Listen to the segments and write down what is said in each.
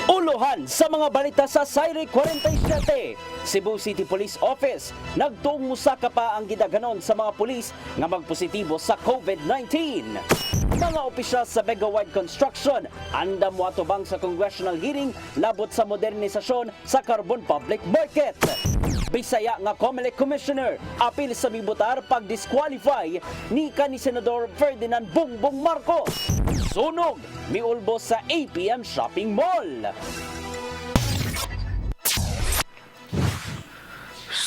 Uluhan sa mga balita sa Sayre 47. Cebu City Police Office nagtuong musaka pa ang gidaganon sa mga pulis nga magpositibo sa COVID-19. Mga opisyal sa Megawide Construction andam moatubang sa congressional hearing labot sa modernisasyon sa Carbon Public Market. Bisaya nga COMELEC Commissioner apil sa mibutar pag-disqualify ni Senador Ferdinand Bongbong Marcos. Sunog miulbo sa APM Shopping Mall.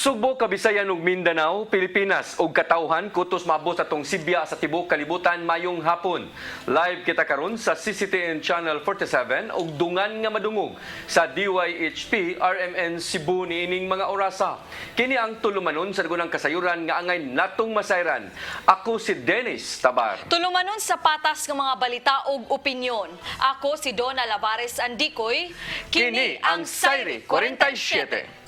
Subo, Kabisayan ug Mindanao, Pilipinas ug katawhan kutos maabot atong Sibya sa tibuok kalibutan mayong hapon. Live kita karon sa CCTN Channel 47 ug dungan nga madungog sa DYHP RMN Cebu niining mga orasa. Kini ang tulumanon sa dagunang kasayuran nga angay natong masayran. Ako si Dennis Tabar. Tulumanon sa patas ng mga balita ug opinyon. Ako si Donna Lavares Andikoy. Kini ang Sayre 47.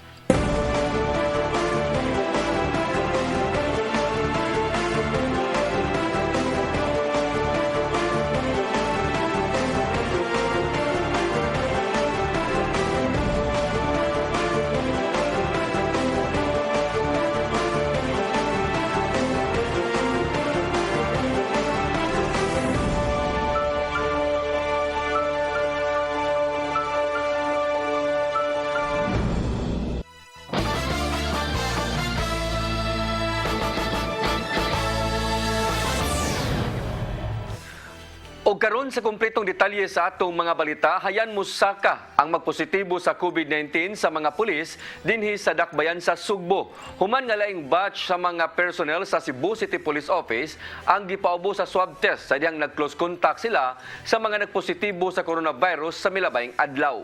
O karon sa kumpletong detalye sa atong mga balita, hayan musaka ang magpositibo sa COVID-19 sa mga pulis dinhi sa Dakbayan sa Sugbo. Human nga laing batch sa mga personnel sa Cebu City Police Office ang gipaubo sa swab test sa diyang nag-close contact sila sa mga nagpositibo sa coronavirus sa milabayng adlaw.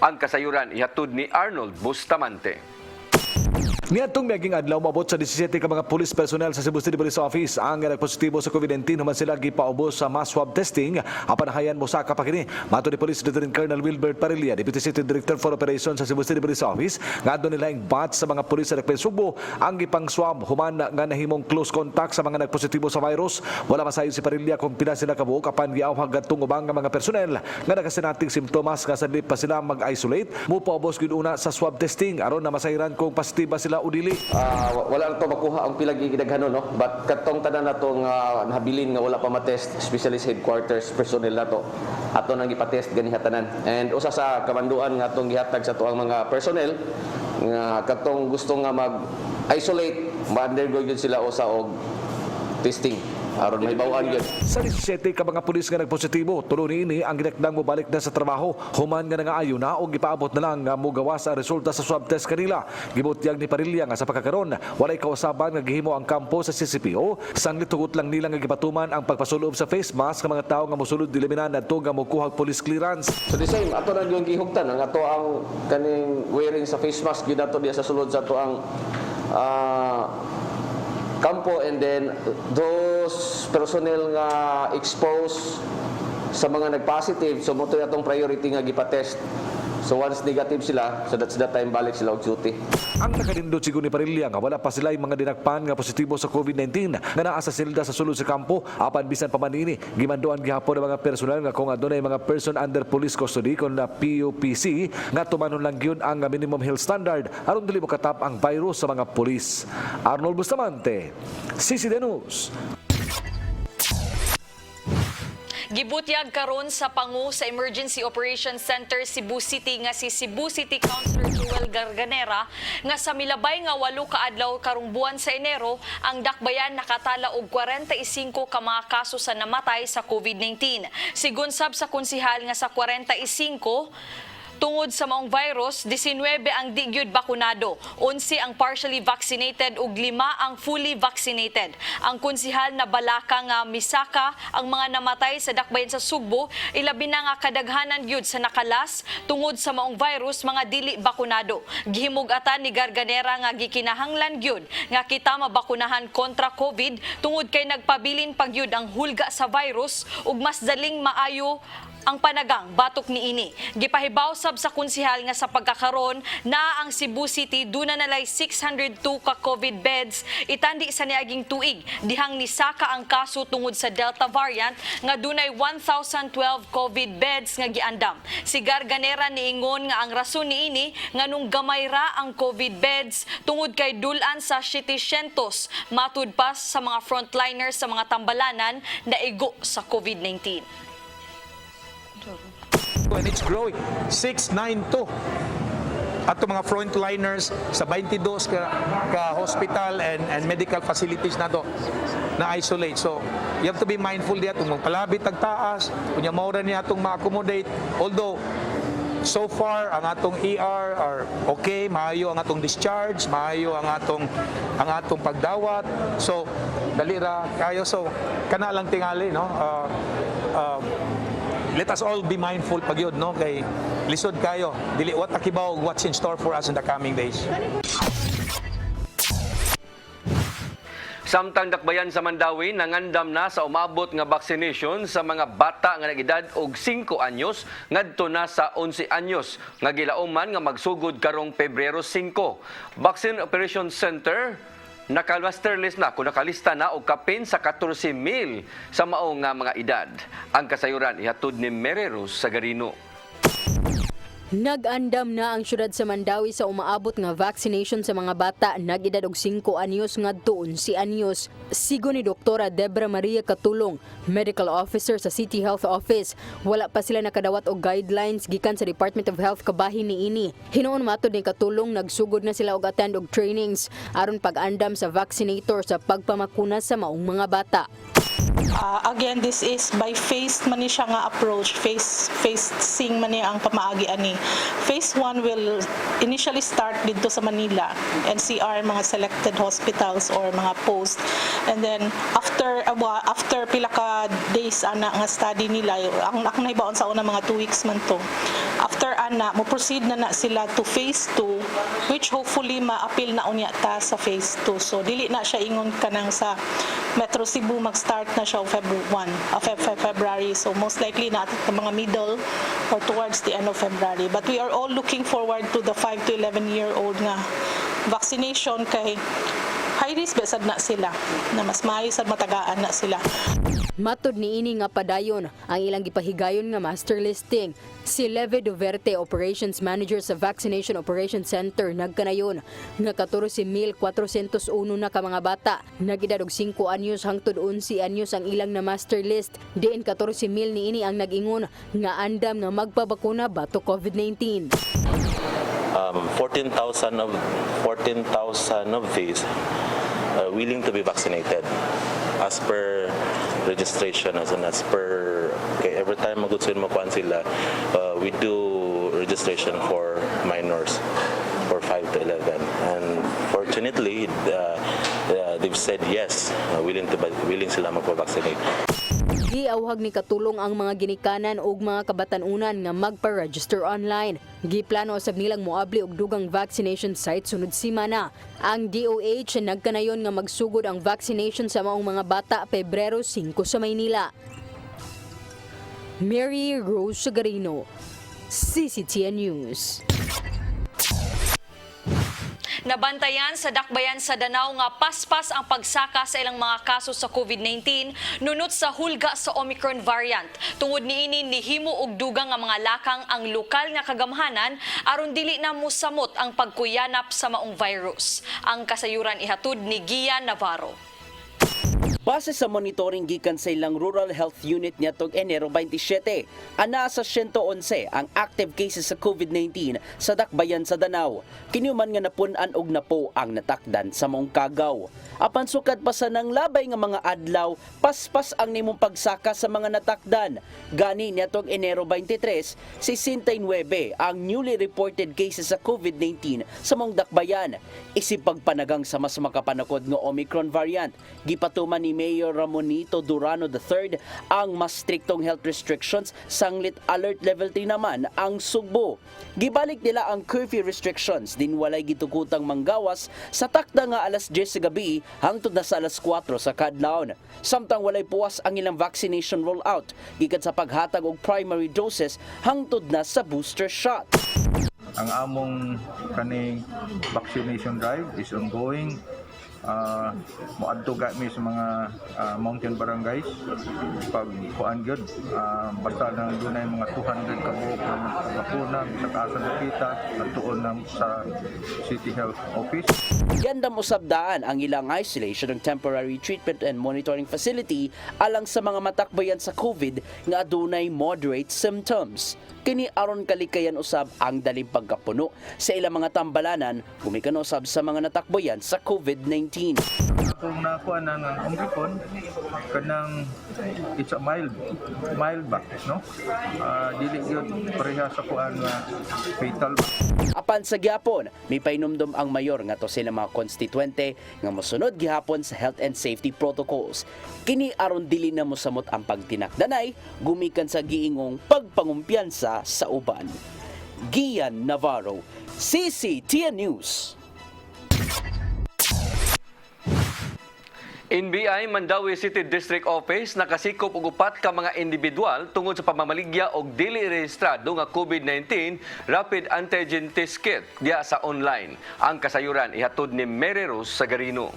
Ang kasayuran ihatod ni Arnold Bustamante. Niadtong miaging adlaw maabot sa 17 ka mga police personnel sa Cebu City Police Office ang nagpositibo sa COVID-19 human sila gipaubos sa mass swab testing apan hayan mosaka pa kini. Mato ni Police Lieutenant Colonel Wilbert Parilla, Deputy City Director for Operations sa Cebu City Police Office, nga adto nila ang batch sa mga pulis sa Sugbo ang gipang swab human nga nahimong close contact sa mga nagpositibo sa virus. Wala masayon si Parilla kung pila sila kabuok apan giawhag adtong ubang nga mga personnel nga nagakasinating simptomas nga sadli pa sila mag-isolate mo paubos gid una sa swab testing aron na masayran kung positibo sila o dili. Wala lang to makuha ang pila gidaghanon, no, but katong tanan natong nahabilin nga wala pa matest, especially sa headquarters personnel nato ato nang gipatest gani hatanan. And usa sa kamanduan nga atong gihatag sa tuang mga personnel nga katong gusto nga mag-isolate, ma-undergo gyud sila usa og testing aron mahibaw-an gyud. Sa 17 ka mga pulis nga nagpositibo, tulo niini ang ginakdang mobalik na sa trabaho. Human nga nangaayo na o gipaabot na lang nga mogawas ang resulta sa swab test kanila. Gibutyag ni Parilla nga sa pagkakaron, walay kausaban nga gihimo ang kampo sa CCPO. Sanglit tugot lang nila nga gipatuman ang pagpasulob sa face mask nga mga tawo nga mosulod diliminan adto nga mokuhag police clearance. So the same, ato na yung gihugtan ang ato ang kaning wearing sa face mask gyud ato diya sa sulod sa ato ang kampo, and then those personnel nga exposed sa mga nag-positive, so mo to atong priority nga gipatest. So once negative sila, so that's the time balik sila og duty. Ang nakalindot siguro ni Parilla nga wala pa sila yung mga dinakpan nga positibo sa COVID-19 nga naa sa silda sa sulod sa kampo apan bisan pa man ini gimanduan gihapon ang mga personal nga kung adunay mga person under police custody kon na PUPC nga tumanon lang gyud ang minimum health standard aron dili makatap ang virus sa mga pulis. Arnold Bustamante, CCTN News. Gibutyag karon sa pangu sa Emergency Operations Center Cebu City nga si Cebu City Councilor Joel Garganera nga sa milabay nga 8 ka adlaw karong buwan sa Enero ang Dakbayan nakatala og 45 ka mga kaso sa namatay sa COVID-19. Sigon sab sa konsehal nga sa 45 tungod sa maong virus, 19 ang di gyud bakunado, 11 ang partially vaccinated ug 5 ang fully vaccinated. Ang konsehal na balaka nga misaka ang mga namatay sa Dakbayan sa Sugbo, ilabi na nga kadaghanan gyud sa nakalas tungod sa maong virus mga dili bakunado. Gihimug-atan ni Garganera nga gikinahanglan gyud nga kita mabakunahan kontra COVID tungod kay nagpabilin pa gyud ang hulga sa virus ug mas daling maayo ang panagang batok niini. Gipahibaw sa usab sa konsehal nga sa pagkakaron na ang Cebu City duna nalay 602 ka COVID beds itandi sa niaging tuig dihang nisaka ang kaso tungod sa Delta variant nga dunay 1,012 COVID beds nga giandam. Si Garganera niingon nga ang rason niini nga nung gamay ra ang COVID beds tungod kay dulan sa 700 matud pa sa mga frontliners sa mga tambalanan na igo sa COVID-19. And it's growing. 692 ato mga frontliners sa 22 ka hospital and medical facilities na to na isolate. So you have to be mindful diya itong magpalabit tagtaas kunya maura niya itong ma-accommodate, although so far ang atong ER are okay, maayo ang atong discharge, maayo ang atong pagdawat, so dali ra kayo. So kana lang tingali, no, let us all be mindful pagyod, no, kay lisod kayo dili what akibaw what's in store for us in the coming days. Samtang dakbayan sa Mandawi nangandam na sa umabot nga vaccination sa mga bata nga nag-edad og 5 anyos ngadto na sa 11 anyos nga gilauman nga magsugod karong Pebrero 5. Vaccine Operation Center naka-master list na kung nakalista na og kapin sa 14,000 sa mao nga mga edad. Ang kasayuran ihatod ni Mererus Sagarino. Nag-andam na ang syudad sa Mandawi sa umaabot nga vaccination sa mga bata nag-edad og 5 anyos ngadto 11 anyos. Sigo ni Doktora Debra Maria Katulong, Medical Officer sa City Health Office, wala pa sila nakadawat og guidelines gikan sa Department of Health kabahin niini. Hinuon matod ni Katulong nagsugod na sila og attend og trainings aron pag-andam sa vaccinator sa pagpamakuna sa maong mga bata. Again, this is by phased man ni siya nga approach, phasing man niya ang pamaagi ani. Phase 1 will initially start dito sa Manila, NCR, mga selected hospitals or mga post. And then after pila ka days ana nga study nila, ang nahibaon sa una mga 2 weeks man to. After ana, mo proceed na sila to phase 2, which hopefully ma-appeal na unya ta sa phase 2. So dili na siya ingon kanang sa Metro Cebu mag-start na siya February. So most likely na sa mga middle or towards the end of February. But we are all looking forward to the 5 to 11-year-old nga vaccination kay high risk besad na sila na mas maayo sad matagaan na sila. Matod niini nga padayon ang ilang gipahigayon nga master listing. Si Leve Duverte, Operations Manager sa Vaccination Operation Center, nagkanayon nga 14,401 na ka mga bata nag-edad og 5 anyos hangtod 11 anyos ang ilang na master list. Diin 14,000 niini ang nag-ingon nga andam nga magpabakuna bato COVID-19. 14,000 of these are willing to be vaccinated as per registration, as per okay, every time magutsin mo kuan sila, we do registration for minors for 5 to 11, and fortunately they've said yes, willing sila magpa-vaccinate. Giawhag ni Katulong ang mga ginikanan ug mga kabatanunan nga magpa-register online. Giplano usab nilang moabli og dugang vaccination site sunod semana. Ang DOH nagkanayon nga magsugod ang vaccination sa maong mga bata Pebrero 5 sa Maynila. Mary Rose Sagarino, CCTN News. Nabantayan sa dakbayan sa Danao nga paspas ang pagsaka sa ilang mga kaso sa COVID-19 nunot sa hulga sa Omicron variant. Tungod niini nihimo og dugang nga mga lakang ang lokal nga kagamhanan aron dili na mosamot ang pagkuyanap sa maong virus. Ang kasayuran ihatod ni Gian Navarro. Base sa monitoring gikan sa ilang Rural Health Unit niadtong Enero 27, ana sa 111 ang active cases sa COVID-19 sa dakbayan sa Danao. Kinuman nga napun-an og napo ang natakdan sa maong kagaw. Apan sukad pa sa nang labay nga mga adlaw, paspas ang nimong pagsaka sa mga natakdan. Gani niadtong Enero 23, 69 ang newly reported cases sa COVID-19 sa maong dakbayan. Isip pagpanagang sa mas makapanakod nga Omicron variant, gipatuman ni Mayor Ramonito Durano III ang mas striktong health restrictions, sanglit alert level 3 naman ang Sugbo. Gibalik nila ang curfew restrictions, din walay gitukutang manggawas sa takda nga alas 10 sa gabi hangtod na sa alas 4 sa kadlawon. Samtang walay puwas ang ilang vaccination rollout gikan sa paghatag og primary doses hangtod na sa booster shot. Ang among kaning vaccination drive is ongoing. Moadto mi sa mga mountain barangays pag kuan gyud basta nang dunay mga 200 ka buok ng bakuna sa kasa nakita tuon na sa City Health Office. Gandam usabdaan ang ilang isolation ng temporary treatment and monitoring facility alang sa mga matakbayan sa COVID nga adunay moderate symptoms. Kini aron kalikayan usab ang daling pagkapuno sa ilang mga tambalanan gumikan usab sa mga natakbayan sa COVID-19. Kung nakuha ng umripon kanang it's a mild ba no dili gyud pareha sa kuan nga fatal. Apan sa gyapon, may painumdum ang mayor nga to sila mga konstituente nga mosunod gihapon sa health and safety protocols. Kini aron dili na mosamot ang pagtinakdanay gumikan sa giingong pagpangumpiyansa sa uban. Gian Navarro, CCTN News. NBI Mandawi City District Office nakasikop og upat ka mga individual tungod sa pamamaligya og dili rehistrado nga COVID-19 rapid antigen test kit diya sa online. Ang kasayuran ihatod ni Mary Rose Sagarino.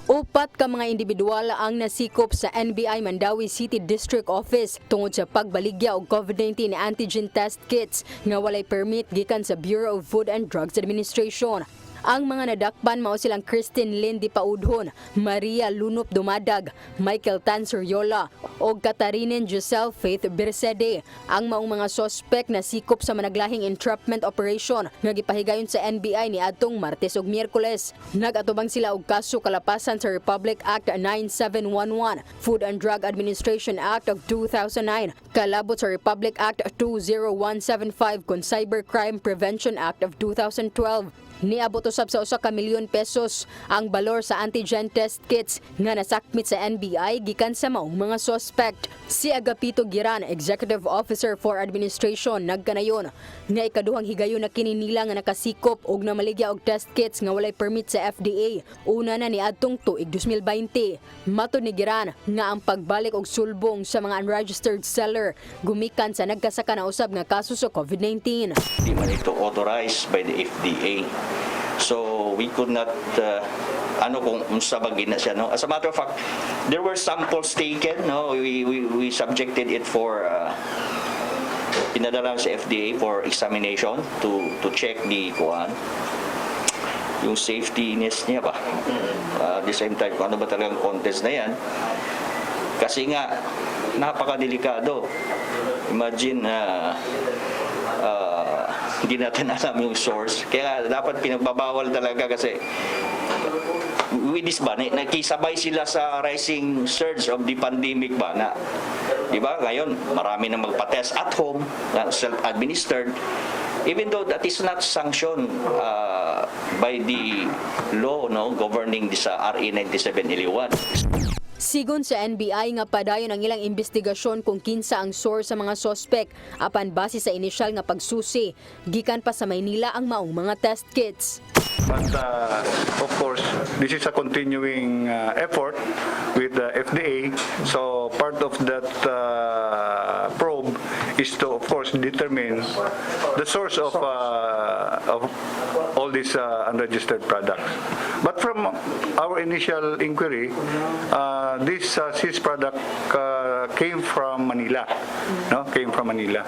Upat ka mga individual ang nasikop sa NBI Mandawi City District Office tungod sa pagbaligya og COVID-19 antigen test kits nga walay permit gikan sa Bureau of Food and Drugs Administration. Ang mga nadakpan mao silang Christine Lindy Paudhon, Maria Lunop Dumadag, Michael Tan Suryola o Katarinen Giselle Faith Bersede. Ang maong mga sospek na sikop sa managlahing entrapment operation nga gipahigayon sa NBI ni adtong Martes ug Miyerkules. Nagatubang sila og kaso kalapasan sa Republic Act 9711, Food and Drug Administration Act of 2009, kalabot sa Republic Act 20175 kon Cybercrime Prevention Act of 2012. Niabot usab sa 1 ka milyon pesos ang balor sa antigen test kits nga nasakmit sa NBI gikan sa maong mga suspect. Si Agapito Giran, Executive Officer for Administration, nagkanayon nga ikaduhang higayon na kini nila nga nakasikop og namaligya og test kits nga walay permit sa FDA. Una na ni adtong tuig 2020. Matud ni Giran nga ang pagbalik og sulbong sa mga unregistered seller gumikan sa nagkasaka na usab nga kaso sa COVID-19. Di man ito authorized by the FDA. So we could not kung unsa ba gina siya, no? As a matter of fact, there were samples taken, no? We subjected it for pinadala sa FDA for examination to check the yung safetyness niya ba. At the same time, kung ano ba talagang contest na yan. Kasi nga napakadelikado. Imagine hindi natin alam yung source. Kaya dapat pinagbabawal talaga kasi with this ba, nakisabay sila sa rising surge of the pandemic ba na, di ba? Ngayon, marami na magpa-test at home, self-administered, even though that is not sanctioned by the law, no, governing this RA 9711. Sigon sa NBI nga padayon ang ilang investigasyon kung kinsa ang source sa mga sospek apan base sa inisyal nga pagsusi gikan pa sa Maynila ang maong mga test kits. But of course, this is a continuing effort with the FDA. So part of that probe is to, of course, determine the source of all these unregistered products. But from our initial inquiry, this seized product came from Manila. No, came from Manila.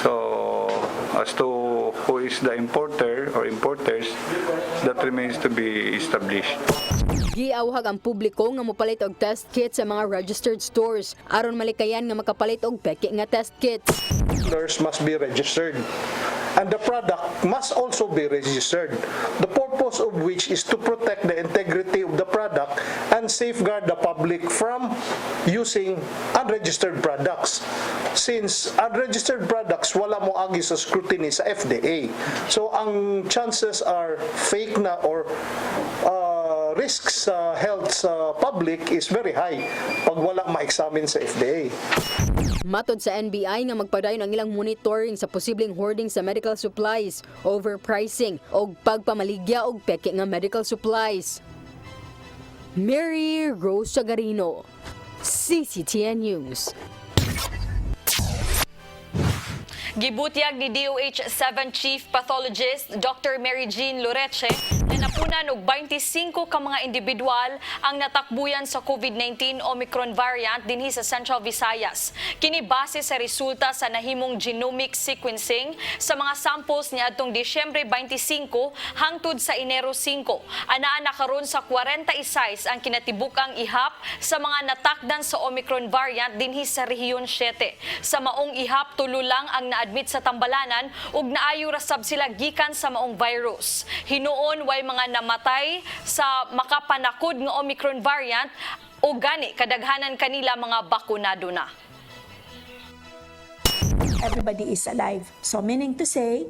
So as to who is the importer or importers, that remains to be established. Giawhag ang publiko nga mopalit og test kits sa mga registered stores aron malikayan nga makapalit og peke nga test kits. Must be registered. And the product must also be registered. The purpose of which is to protect the integrity of the product and safeguard the public from using unregistered products. Since unregistered products wala mo agi sa scrutiny sa FDA. So ang chances are fake na or risks sa health sa public is very high pag wala ma-examine sa FDA. Matod sa NBI nga magpadayon ang ilang monitoring sa posibleng hoarding sa medical supplies, overpricing o pagpamaligya og peke nga medical supplies. Mary Rose Sagarino, CCTN News. Gibutyag ni DOH 7 Chief Pathologist Dr. Mary Jean Loreche na napunan og 25 ka mga individual ang natakbuyan sa COVID-19 Omicron variant dinhi sa Central Visayas. Kini base sa resulta sa nahimong genomic sequencing sa mga samples niadtong Disyembre 25 hangtod sa Enero 5. Anaa na karon sa 46 ang kinatibukang ihap sa mga natakdan sa Omicron variant dinhi sa Rehiyon 7. Sa maong ihap tulo lang ang na-admit sa Tambalanan ug naayo ra sab sila gikan sa maong virus. Hinuon way mga namatay sa makapanakod nga Omicron variant ug gani kadaghanan kanila mga bakunado na. Everybody is alive. So meaning to say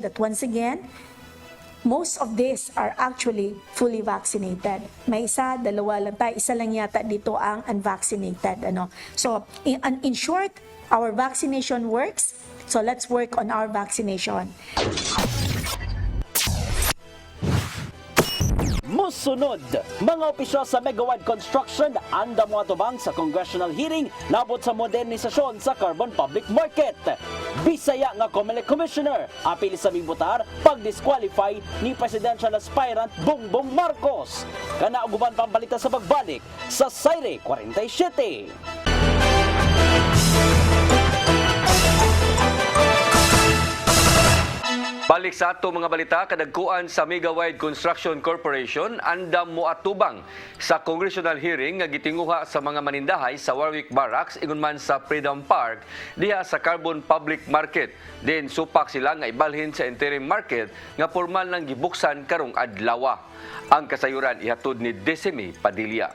that once again, most of these are actually fully vaccinated. May isa, dalawa lang tayo, isa lang yata dito ang unvaccinated. So in short, our vaccination works. So let's work on our vaccination. Musunod, mga opisyal sa Megawide Construction anda mo atubang sa congressional hearing labot sa modernisasyon sa Carbon Public Market. Bisaya nga COMELEC Commissioner apil sa mibutar pag-disqualify ni presidential aspirant Bongbong Marcos. Kana uguban pambalita sa pagbalik sa Saire 47. Balik sa ato mga balita, kadagkuan sa Megawide Construction Corporation andam moatubang sa congressional hearing nga gitinguha sa mga manindahay sa Warwick Barracks ingon man sa Freedom Park diha sa Carbon Public Market. Din supak sila nga ibalhin sa interim market nga formal nang gibuksan karong adlaw. Ang kasayuran ihatod ni Desime Padilla.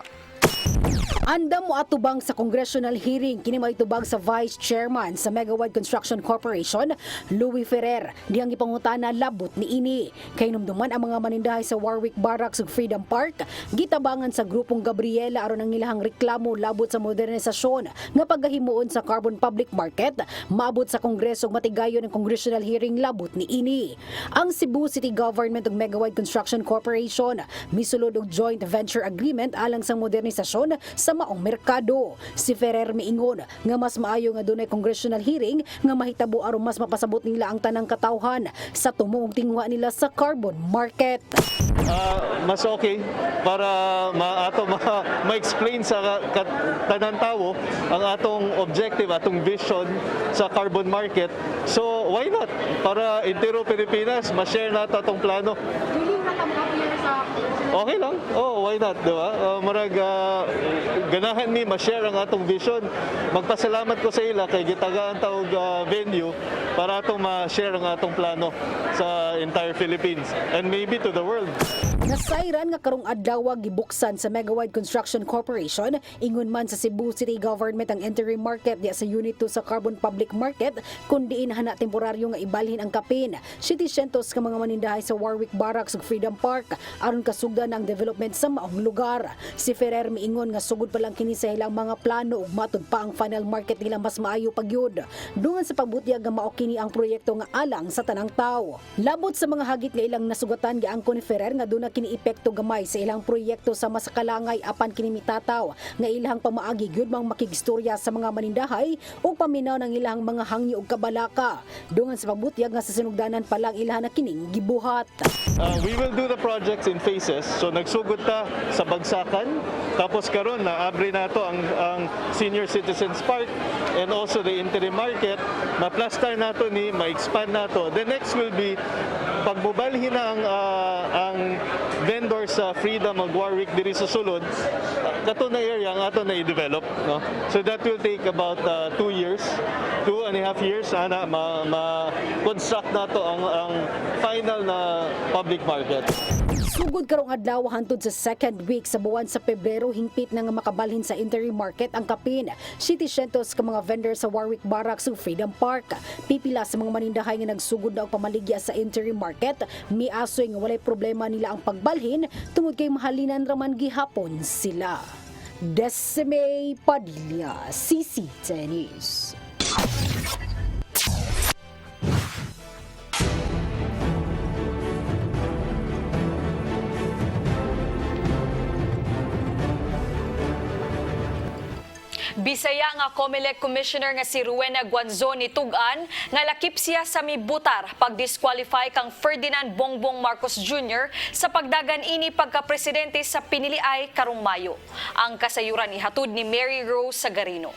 Andam mo atubang sa congressional hearing kini maitubang sa Vice Chairman sa Megawide Construction Corporation, Louis Ferrer. Dihang gipangutana labot ni ini. Kay numduman ang mga manindahay sa Warwick Barracks ug Freedom Park, gitabangan sa grupong Gabriela aron ang ilahang reklamo labot sa modernisasyon nga paggahimuon sa Carbon Public Market, maabot sa Kongreso ug matigayon ang congressional hearing labot ni ini. Ang Cebu City Government ug Megawide Construction Corporation misulod og joint venture agreement alang sa modernisasyon sa maong merkado. Si Ferrer miingon nga mas maayo nga dunay congressional hearing nga mahitabo aron mas mapasabot nila ang tanang katawhan sa tumuong tinguha nila sa carbon market. Mas okay para ma-explain sa tanang tao ang atong objective, atong vision sa carbon market. So why not? Para entero Pilipinas, ma-share nato atong plano. Okay lang. Oh, why not, diba? Ganahan ni ma-share ang atong vision. Magpasalamat ko sa ila kay gitagaan tawag venue para atong ma-share ang atong plano sa entire Philippines and maybe to the world. Nasayran nga karong adlaw gibuksan sa Megawide Construction Corporation ingon man sa Cebu City Government ang interim market diya sa Unit 2 sa Carbon Public Market kundi hana temporaryo nga ibalhin ang kapin. 700 ka mga manindahay sa Warwick Barracks ug Freedom Park aron kasugdan ang development sa maong lugar. Si Ferrer miingon nga sugod pa lang kini sa ilang mga plano ug matud pa ang final market nila mas maayo pagyud. Dungan sa pagbutyag nga mao kini ang proyekto nga alang sa tanang tawo. Labot sa mga hagit nga ilang nasugatan giangko ni Ferrer nga duna kini epekto gamay sa ilang proyekto sa masakalangay apan kini mitataw nga ilahang pamaagi gyud mang makigistorya sa mga manindahay ug paminaw ng ilahang mga hangyo ug kabalaka. Dungan sa pagbutyag nga sa sinugdanan pa lang ilahan na kining gibuhat. We will do the projects in phases. So nagsugod ta sa Bagsakan, tapos karon na abre nato ang Senior Citizens Park and also the interim market. Ma-plaster nato ni ma-expand nato. The next will be pagbubalhin na ang vendor sa Freedom ug Warwick diri sa sulod. Kato na area ang ato na i-develop, no? So that will take about 2 years, 2.5 years ana ma-construct nato ang final na public market. Sugod karong adlaw hantod sa second week sa buwan sa Pebrero hingpit na nga makabalhin sa interim market ang kapin. 700 ka mga vendor sa Warwick Barracks ug Freedom Park. Pipila sa mga manindahay nga nagsugod na og pamaligya sa interim market, miasoy nga walay problema nila ang pagbalhin tungod kay mahalinan raman gihapon sila. Desime Padilla, CCTV News. Bisaya nga COMELEC Commissioner nga si Rowena Guanzon nitugan nga lakip siya sa mibutar pag-disqualify kang Ferdinand Bongbong Marcos Jr. sa pagdagan ini pagka-presidente sa piniliay karong Mayo. Ang kasayuran ihatod ni Mary Rose Sagarino.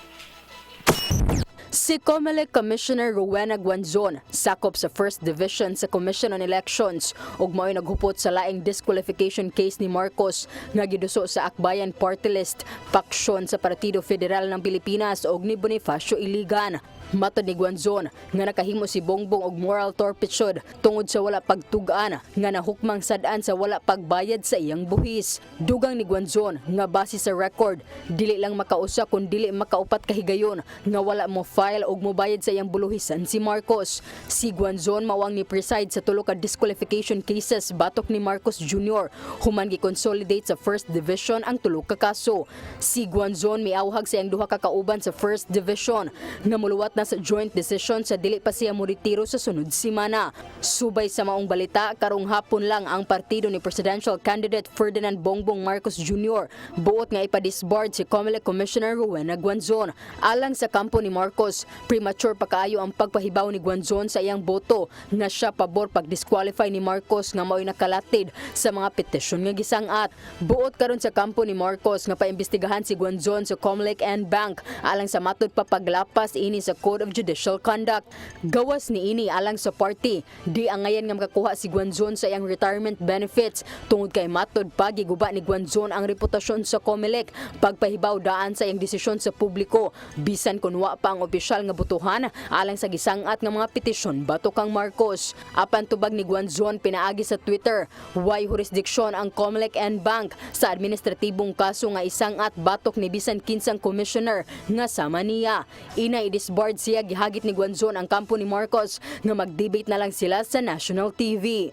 Si COMELEC Commissioner Rowena Guanzon sakop sa First Division sa Commission on Elections ug mao'y naghupot sa laing disqualification case ni Marcos nga giduso sa Akbayan Party List, paksyon sa Partido Federal ng Pilipinas ug ni Bonifacio Iligan. Matod ni Guanzon nga nakahimo si Bongbong og moral turpitude tungod sa wala pagtugaan nga nahukmang sad-an sa wala pagbayad sa iyang buhis. Dugang ni Guanzon nga base sa record, dili lang makausa kun dili makaupat kahigayon nga wala mo file og mobayad sa iyang buluhisan si Marcos. Si Guanzon mawang ni preside sa tulo ka disqualification cases batok ni Marcos Jr. human gi-consolidate sa First Division ang tulo ka kaso. Si Guanzon miawhag sa iyang duha ka kauban sa First Division nga muluwat na sa joint decision sa dili pa siya moretiro sa sunod semana. Subay sa maong balita, karong hapon lang ang partido ni presidential candidate Ferdinand Bongbong Marcos Jr. buot nga ipadisbarred si COMELEC Commissioner Rowena Guanzon. Alang sa kampo ni Marcos, premature pa kaayo ang pagpahibaw ni Guanzon sa iyang boto nga siya pabor pag-disqualify ni Marcos nga mao'y nakalatid sa mga petisyon nga gisangat. Buot karon sa kampo ni Marcos nga paimbestigahan si Guanzon sa COMELEC and Bank alang sa matod pa paglapas ini sa Code of Judicial Conduct. Gawas ni ini alang sa party, di angayan nga makakuha si Guanzon sa iyang retirement benefits tungod kay matod pa giguba ni Guanzon ang reputasyon sa COMELEC pagpahibaw daan sa iyang desisyon sa publiko bisan kun wa pa ang opisyal nga butuhan alang sa gisangat nga mga petisyon batok kang Marcos. Apan tubag ni Guanzon pinaagi sa Twitter, way jurisdiksyon ang COMELEC and Bank sa administratibong kaso nga isangat batok ni bisan kinsang commissioner nga sama niya. Ina i-disbarred siya gihagit ni Guanzon ang kampo ni Marcos nga mag-debate na lang sila sa national TV.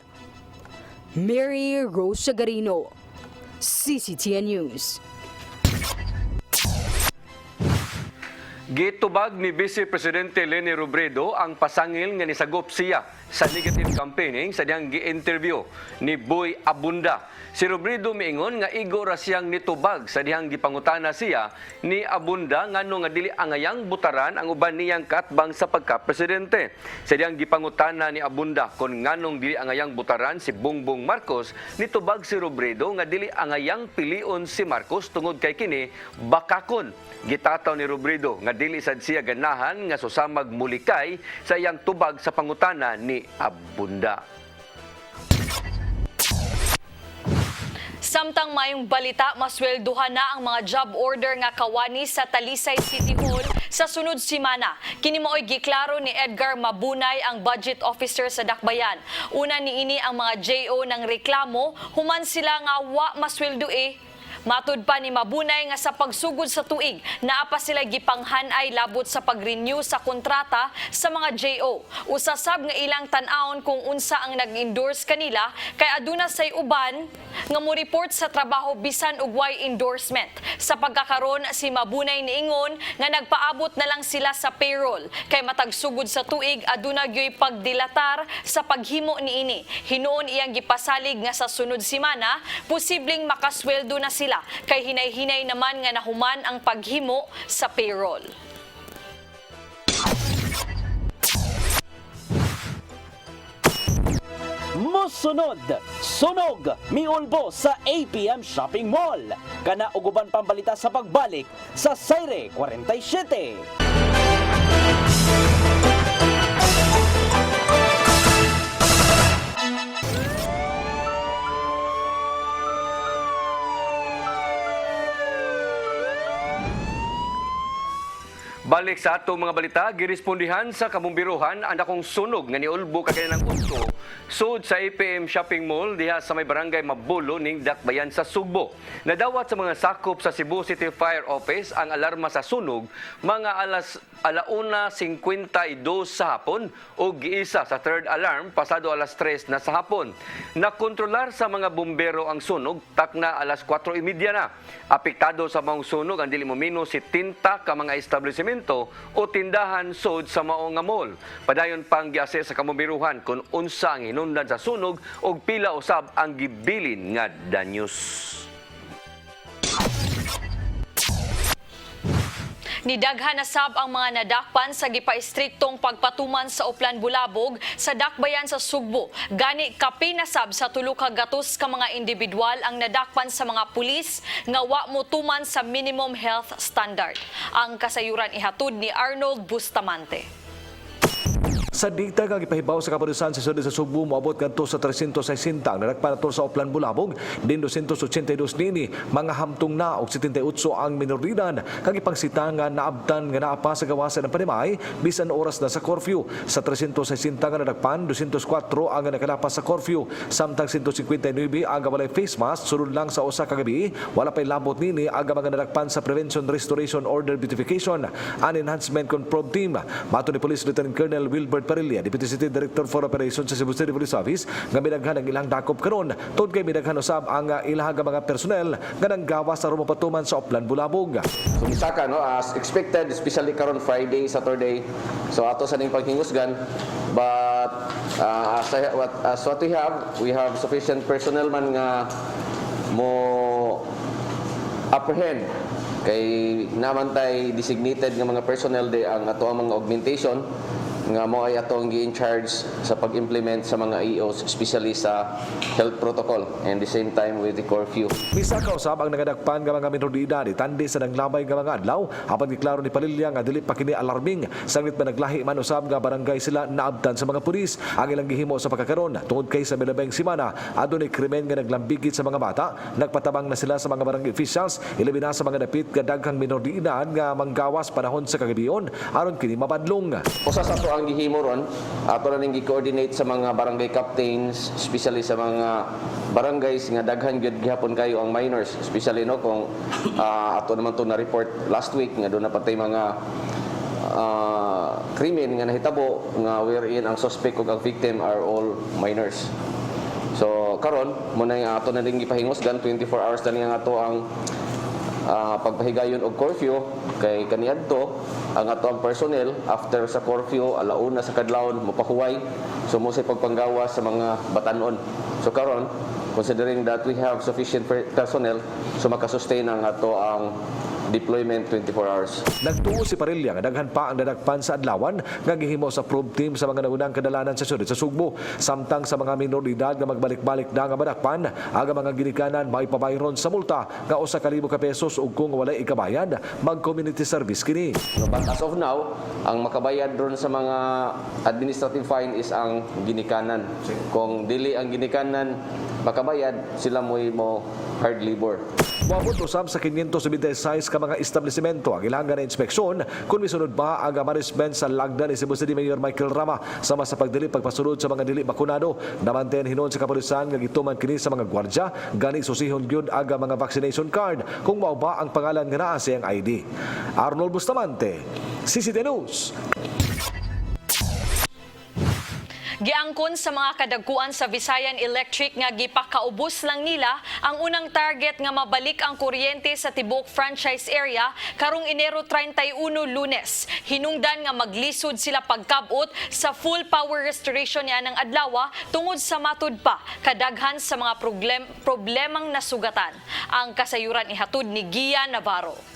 Mary Rose Sagarino, CCTN News. Gitubag ni Vice Presidente Leni Robredo ang pasangil nga nisagop siya sa negative campaigning sa diyang gi-interview ni Boy Abunda. Si Robredo miingon nga igo ra siyang nitubag sa diyang gipangutana siya ni Abunda ngano nga dili angayang butaran ang uban niyang kaatbang sa pagka-presidente. Sa diyang gipangutana ni Abunda kung nganong dili angayang butaran si Bongbong Marcos, nitubag si Robredo nga dili angayang pilion si Marcos tungod kay kini bakakon. Gitataw ni Robredo nga dili sad siya ganahan nga susamag mulikay sa iyang tubag sa pangutana ni Abunda. Samtang mayong balita, maswelduhan na ang mga job order nga kawani sa Talisay City Hall sa sunod semana. Kini mao'y giklaro ni Edgar Mabunay, ang budget officer sa Dakbayan. Una niini ang mga JO ng reklamo, human sila nga wa masweldo Matud pa ni Mabunay nga sa pagsugod sa tuig, naapa sila gipanghanay labot sa pag-renew sa kontrata sa mga JO. Usasab nga ilang tan-aon kung unsa ang nag-endorse kanila, kay aduna say uban nga mo report sa trabaho bisan og way endorsement. Sa pagkakaron, si Mabunay niingon nga nagpaabot na lang sila sa payroll, kay matag sugod sa tuig aduna gyoy pagdilatar sa paghimo niini. Hinuon iyang gipasalig nga sa sunod semana posibleng makasweldo na sila, kay hinay-hinay naman nga nahuman ang paghimo sa payroll. Musunod, sunog, miulbo sa APM Shopping Mall. Kana uguban pambalita sa pagbalik sa Sayre 47. Balik sa atong mga balita, girespondihan sa kabumbiruhan ang dakong sunog nga niulbo kagaya ng unto sud sa APM Shopping Mall diha sa may barangay Mabulo ning Dakbayan sa Sugbo. Nadawat sa mga sakop sa Cebu City Fire Office ang alarma sa sunog mga alauna 52 sa hapon o giisa sa third alarm pasado alas 3 na sa hapon. Nakontrolar sa mga bumbero ang sunog takna alas 4:30 na. Apektado sa maong sunog ang dili momino si tinta ka mga establishmento o tindahan sud sa maong nga mall. Padayon pang giase sa kabumbiruhan kung unsa ang hinungdan sa sunog o pila usab ang gibilin nga danyos. Nidaghan na sab ang mga nadakpan sa gipa-istriktong pagpatuman sa Uplan Bulabog sa dakbayan sa Sugbo. Gani kapi na sab sa tulo ka gatos ka mga individual ang nadakpan sa mga pulis nga wa motuman sa minimum health standard. Ang kasayuran ihatod ni Arnold Bustamante. Sa dita kang ipahibaw sa kapulisan sa siyudad sa Sugbo, moabot kadto sa 360 ang nadakpan nato sa Uplan Bulabog, din 282 nini mga hamtong na og 78 ang minoridad kag ipangsitangan naabtan nga naa pa sa gawasan ng panimay bisan oras na sa curfew. Sa 360 nga nadakpan, 204 ang nakalapas sa curfew, samtang 159 ang walay face mask sulod lang sa usa ka gabi. Wala pay labot nini ang mga nadakpan sa Prevention Restoration Order Beautification and Enhancement Control Team. Mato ni Police Lieutenant Colonel Wilbert Parilla, Deputy City Director for Operations sa Cebu City Police Office, nga midaghan ang ilang dakop karon tungod kay midaghan usab ang ilang mga personnel nga nanggawas sa rumapatuman sa Uplan Bulabog. So misaka no, as expected, especially karon Friday, Saturday. So ato sa ning paghingusgan, but as what we have sufficient personnel man nga mo apprehend kay naman tay designated nga mga personnel de ang ato ang mga augmentation nga mo ay atong gi-in charge sa pag-implement sa mga EOs, especially sa health protocol and the same time with the curfew. Bisa ka usab ang nagadakpan nga mga minoridad itandi sa nanglabay nga mga adlaw apan giklaro ni Palilya nga dili pa kini alarming sanglit pa naglahi man usab nga barangay sila naabtan sa mga pulis ang ilang gihimo sa pagkakaron tungod kay sa milabeng semana adunay krimen nga naglambigit sa mga bata, nagpatabang na sila sa mga barangay officials ilabi na sa mga dapit nga daghang minoridad nga manggawas panahon sa kagabion aron kini mapadlong. Usa sa ang gihimo ron, ato na ning gi-coordinate sa mga barangay captains, especially sa mga barangays nga daghan gyud gihapon kayo ang minors, especially no kung ato naman to na report last week nga doon na patay mga krimen nga nahitabo nga wherein ang suspect ug ang victim are all minors. So karon mo na ato na ning gipahingusgan 24 hours na niya ato ang pagpahigayon og curfew kay kaniadto ang ato ang personnel after sa curfew alauna sa kadlawon mopahuway so mo sa pagpanggawas sa mga batanon. So karon considering that we have sufficient personnel so makasustain ang ato ang deployment 24 hours. Nagtuo si Parilla nga daghan pa ang nadakpan sa adlawan nga gihimo sa probe team sa mga naunang kadalanan sa siyudad sa Sugbo. Samtang sa mga minoridad nga magbalik-balik na nga madakpan, ang mga ginikanan maipabayron sa multa nga 1,000 ka pesos ug kung walay ikabayad, mag-community service kini. But as of now, ang makabayad ron sa mga administrative fine is ang ginikanan. Kung dili ang ginikanan makabayad, sila mo hard labor. Moabot usab sa 576 ka mga establishmento ang ilang na inspeksyon kung misunod pa ang management sa lagda ni Cebu City Mayor Michael Rama sama sa pagdili pagpasulod sa mga dili bakunado. Namanten hinon sa kapulisan nga gituman kini sa mga gwardya gani susihon gyud aga mga vaccination card kung mao ba ang pangalan nga naa sa iyang ID. Arnold Bustamante, CCTV News. Giangkon sa mga kadagkuan sa Visayan Electric nga gipakaubos lang nila ang unang target nga mabalik ang kuryente sa tibok franchise area karong Enero 31 Lunes. Hinungdan nga maglisod sila pagkabot sa full power restoration niya ng adlaw tungod sa matud pa kadaghan sa mga problemang nasugatan. Ang kasayuran ihatod ni Gia Navarro.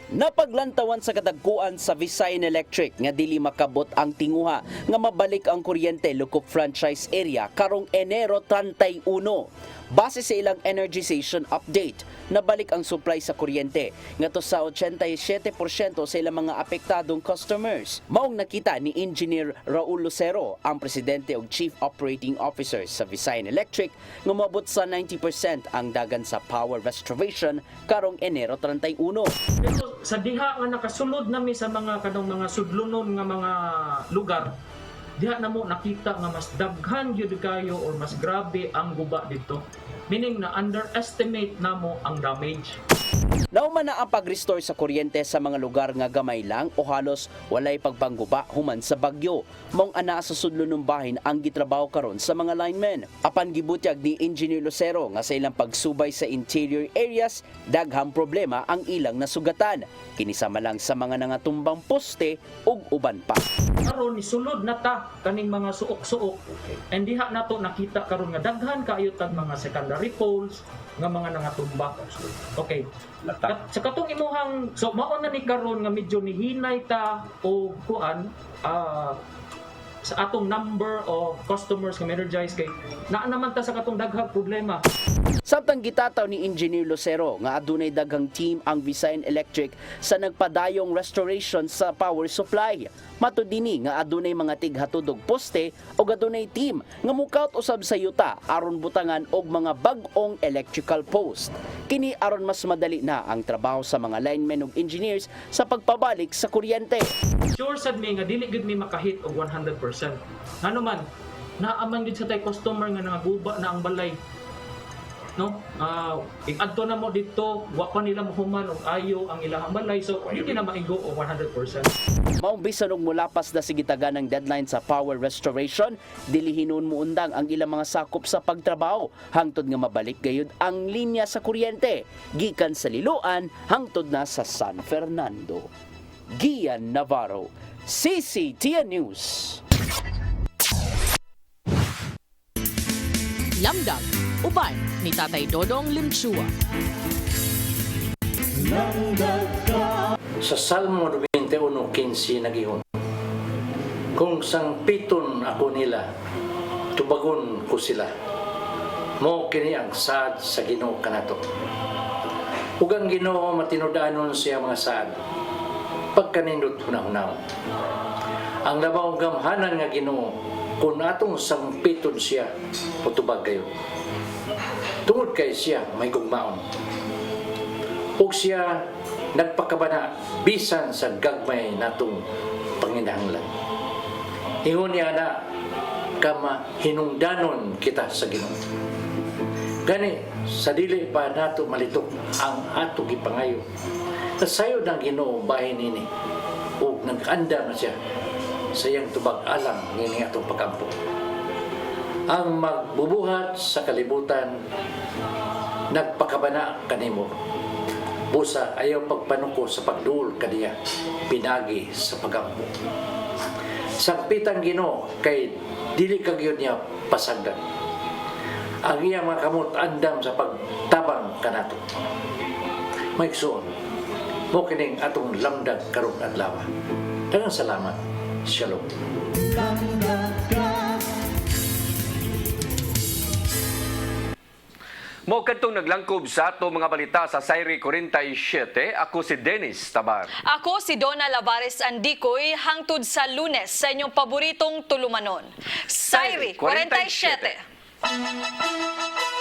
Napaglantawan sa kadagkuan sa Visayan Electric nga dili makabot ang tinguha nga mabalik ang kuryente lukop franchise area karong Enero 31. Base sa ilang energization update, nabalik ang supply sa kuryente ngadto sa 87% sa ilang mga apektadong customers. Maong nakita ni Engineer Raul Lucero, ang presidente ug Chief Operating Officer sa Visayan Electric, nga moabot sa 90% ang dagan sa power restoration karong Enero 31. Pero sa diha nga nakasulod nami sa mga kanong mga sudlunon nga mga lugar, diha na mo nakita nga mas daghan gyud kayo or mas grabe ang guba dito. Meaning na underestimate na mo ang damage. Nauman na ang pag-restore sa kuryente sa mga lugar nga gamay lang o halos walay pagpangguba human sa bagyo. Maong ana sa sudlunong bahin ang gitrabaho karon sa mga linemen. Apan gibutyag ni Engineer Lucero nga sa ilang pagsubay sa interior areas, daghang problema ang ilang nasugatan. Kinisama lang sa mga nangatumbang poste ug uban pa. Karon nisulod na ta kaning mga suok-suok. And diha nato nakita karon nga daghan kaayo tag mga secondary poles, nga mga nangatumba. Okay. Sa katong imuhang so mao na ni karon nga medyo nihinay ta o kuan sa atong number of customers nga energized kay naa naman ta sa katong daghang problema. Samtang gitataw ni Engineer Lucero nga adunay daghang team ang Visayan Electric sa nagpadayong restoration sa power supply. Matud dinhi nga adunay mga tighatudog poste o adunay team nga mukaut usab sa yuta aron butangan og mga bag-ong electrical post. Kini aron mas madali na ang trabaho sa mga linemen ug engineers sa pagpabalik sa kuryente. Sure sad mi nga dili gid mi makahit og 100%. Ngano man naaman gid sa tay customer nga nangaguba na ang balay. No? Adto na mo dito, wa pa nila mahuman og ayo ang ilahang balay, so hindi na maigo og 100%. Maong bisan og mulapas na sigitagan ng deadline sa power restoration, dili hinuon mo undang ang ilang mga sakop sa pagtrabaho hangtod nga mabalik gayud ang linya sa kuryente gikan sa Liloan hangtod na sa San Fernando. Gian Navarro, CCTN News. Lamdag, uban ni Tatay Dodong Limsua. Sa Salmo 21:15 nagihon, kung sangpiton ako nila, tubagon ko sila. Mo kini ang saad sa Ginoo kanato. Ug ang Ginoo matinudanon siya mga saad. Pagkanindot hunahunahon. Ang labawang gamhanan nga Ginoo kung atong sangpiton siya, putubag kayo. Tungod kay siya may gugmaon. Ug siya nagpakabana bisan sa gagmay natong panginahanglan. Ingon niya na kama hinungdanon kita sa Ginoo. Gani sa dili pa nato malitok ang ato gipangayo. Nasayod ng Ginoo bahin nini ug nag-andam na siya sayang tubag alang nini atong pagkampo. Ang magbubuhat sa kalibutan nagpakabana kanimo. Busa ayaw pagpanuko sa pagduol kaniya pinagi sa pagkampo. Sangpitang Ginoo kay dili kagyon niya pasagdan. Ang iyang mga kamot andam sa pagtabang kanato. Maigsoon, mo kining atong lamdag karong adlaw. Daghang salamat. Shalom. Mo kadtong naglangkob sa ato mga balita sa Sayri 47, ako si Dennis Tabar. Ako si Donna Lavares Andicoy, hangtod sa Lunes sa inyong paboritong tulumanon. Sayri 47.